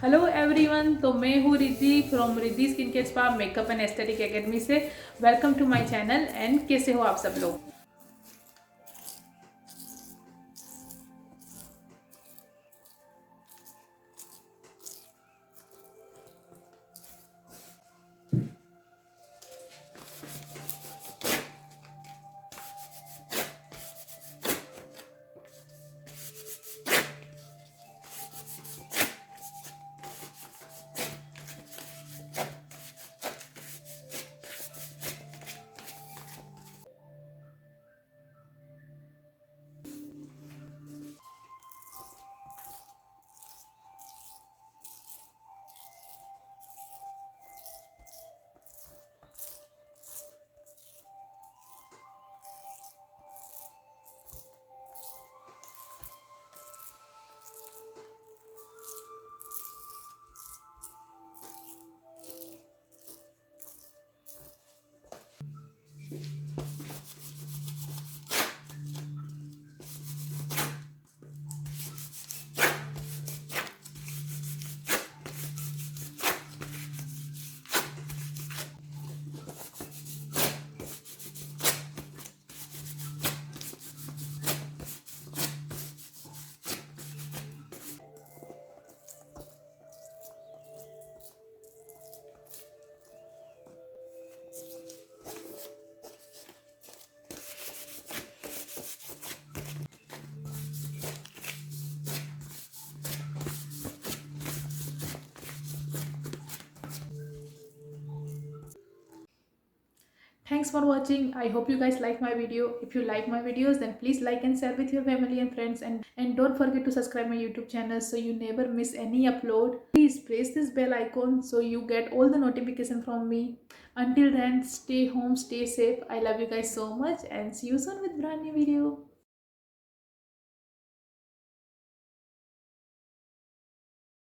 Hello everyone. तो मैं हूँ Riddhi from Riddhi skin care spa makeup and aesthetic academy से। Welcome to my channel. And कैसे हो आप सब लोग। Thanks for watching. I hope you guys like my video. If you like my videos, then please like and share with your family and friends, and don't forget to subscribe my YouTube channel so you never miss any upload. Please press this bell icon so you get all the notification from me. Until then, stay home, stay safe. I love you guys so much and see you soon with brand new video.